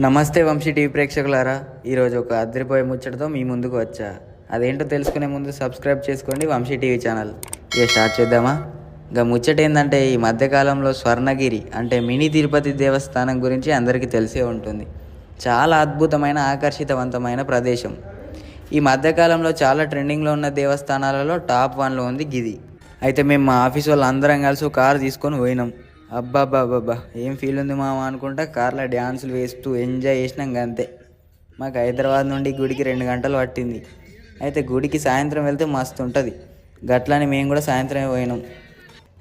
నమస్తే వంశీ టీవీ ప్రేక్షకులారా, ఈరోజు ఒక అదిరిపోయే ముచ్చటతో మీ ముందుకు వచ్చా. అదేంటో తెలుసుకునే ముందు సబ్స్క్రైబ్ చేసుకోండి వంశీ టీవీ ఛానల్. ఇక స్టార్ట్ చేద్దామా? ఇంకా ముచ్చట ఏంటంటే, ఈ మధ్యకాలంలో స్వర్ణగిరి అంటే మినీ తిరుపతి దేవస్థానం గురించి అందరికీ తెలిసే ఉంటుంది. చాలా అద్భుతమైన ఆకర్షితవంతమైన ప్రదేశం. ఈ మధ్యకాలంలో చాలా ట్రెండింగ్లో ఉన్న దేవస్థానాలలో టాప్ 1లో ఉంది గిది. అయితే మేము మా ఆఫీస్ వాళ్ళు అందరం కలిసి ఒక కారు తీసుకొని పోయినాం. అబ్బాబ్బాబ్బా ఏం ఫీల్ ఉంది మామ అనుకుంటా కార్లో డ్యాన్సులు వేస్తూ ఎంజాయ్ చేసినాం. అంతే. మాకు హైదరాబాద్ నుండి గుడికి 2 గంటలు పట్టింది. అయితే గుడికి సాయంత్రం వెళ్తే మస్తు ఉంటుంది. గట్లని మేము కూడా సాయంత్రమే పోయినాం.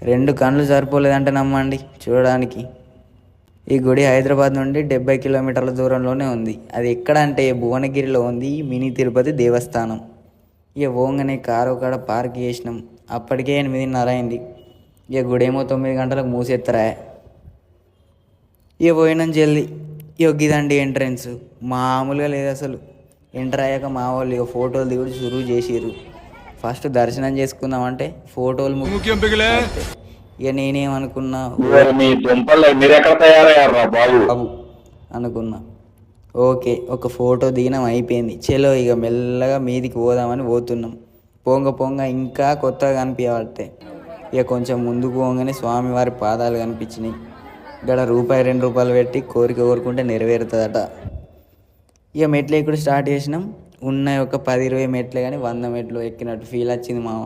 2 కళ్ళు సరిపోలేదంటే నమ్మండి చూడడానికి. ఈ గుడి హైదరాబాద్ నుండి 70 కిలోమీటర్ల దూరంలోనే ఉంది. అది ఎక్కడ అంటే భువనగిరిలో ఉంది ఈ మినీ తిరుపతి దేవస్థానం. ఇక పోగానే కారు కాడ పార్క్ చేసినాం. అప్పటికే 8:30 అయింది. ఇక గుడేమో 9 గంటలకు మూసేస్తారా. ఇక పోయినాం జల్దీ. ఇక గిదండి ఎంట్రన్స్, మామూలుగా లేదు అసలు. ఎంటర్ అయ్యాక మా వాళ్ళు ఇక ఫోటోలు దిగుడు షురూ చేసిర్రు. ఫస్ట్ దర్శనం చేసుకుందామంటే ఫోటోలు ముఖ్యం. ఇక నేనేమనుకున్నా, బాబు అనుకున్నా. ఓకే, ఒక ఫోటో దిగినాం, అయిపోయింది. చలో ఇక మెల్లగా మీదికి పోదామని పోతున్నాం. పొంగ ఇంకా కొత్తగా కనిపించబట్టే. ఇక కొంచెం ముందుకు పోగానే స్వామివారి పాదాలు కనిపించినాయి. ఇక్కడ ₹2 పెట్టి కోరిక కోరుకుంటే నెరవేరుతుందట. ఇక మెట్లు ఎక్కుడు స్టార్ట్ చేసినాం. ఉన్నాయి ఒక 10-20 మెట్లే కానీ 100 మెట్లు ఎక్కినట్టు ఫీల్ వచ్చింది మామ.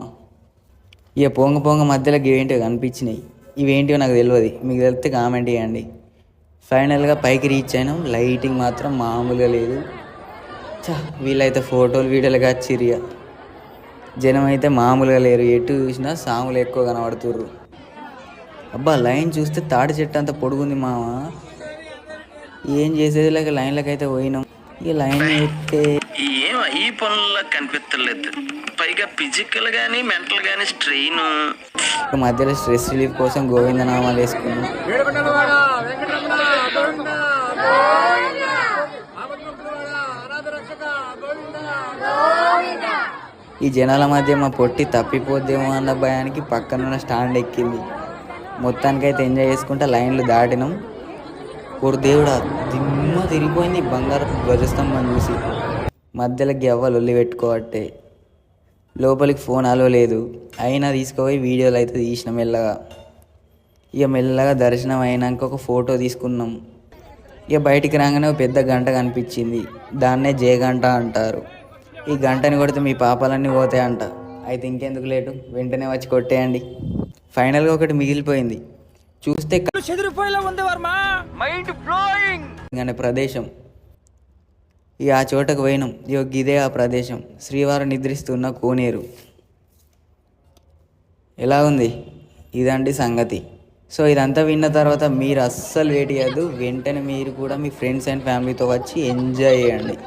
ఇక పొంగ మధ్యలో ఇవేంటివో కనిపించినాయి. ఇవేంటివో నాకు తెలియదు, మీకు తెలిస్తే కామెంట్ చేయండి. ఫైనల్గా పైకి రీచ్ అయినాం. లైటింగ్ మాత్రం మామూలుగా లేదు. వీళ్ళైతే ఫోటోలు వీడియోలుగా వచ్చిర్రు. జనం అయితే మామూలుగా లేరు. ఎటు చూసినా సాములు ఎక్కువ కనబడుతుర్రు. అబ్బా, లైన్ చూస్తే తాడి చెట్టు అంత పొడుగుంది మామ. ఏం చేసేది లేక లైన్లకు అయితే పోయినాం. ఈ లైన్ ఎక్కితే ఈ పనుల్లో కనిపించలేదు. పైగా ఫిజికల్ గానీ మెంటల్ గానీ స్ట్రెయిన్. మధ్యలో స్ట్రెస్ రిలీఫ్ కోసం గోవిందనామాలు వేసుకున్నాం. ఈ జనాల మధ్య మా పొట్టి తప్పిపోద్దేమో అన్న భయానికి పక్కనున్న స్టాండ్ ఎక్కింది. మొత్తానికైతే ఎంజాయ్ చేసుకుంటా లైన్లు దాటినాం. ఒక దేవుడా, దిమ్మ తిరిగిపోయింది బంగారు ధ్వజస్తంభం చూసి. మధ్యలో గవ్వలు ఒల్లి పెట్టుకోవట్టే. లోపలికి ఫోన్ అలో లేదు, అయినా తీసుకుపోయి వీడియోలు అయితే తీసినాం మెల్లగా. ఇక మెల్లగా దర్శనం అయినాక ఒక ఫోటో తీసుకున్నాం. ఇక బయటికి రాగానే ఒక పెద్ద గంట కనిపించింది. దాన్నే జయగంట అంటారు. ఈ గంటని కొడితే మీ పాపాలన్నీ పోతాయంట. అయితే ఇంకెందుకు లేటు, వెంటనే వచ్చి కొట్టేయండి. ఫైనల్గా ఒకటి మిగిలిపోయింది. చూస్తే అనే ప్రదేశం. ఇక ఆ చోటకు పోయినాం. ఇదే ఆ ప్రదేశం, శ్రీవారు నిద్రిస్తున్న కోనేరు. ఎలా ఉంది? ఇదండి సంగతి. సో ఇదంతా విన్న తర్వాత మీరు అస్సలు వెయిట్ చేయద్దు. వెంటనే మీరు కూడా మీ ఫ్రెండ్స్ అండ్ ఫ్యామిలీతో వచ్చి ఎంజాయ్ చేయండి.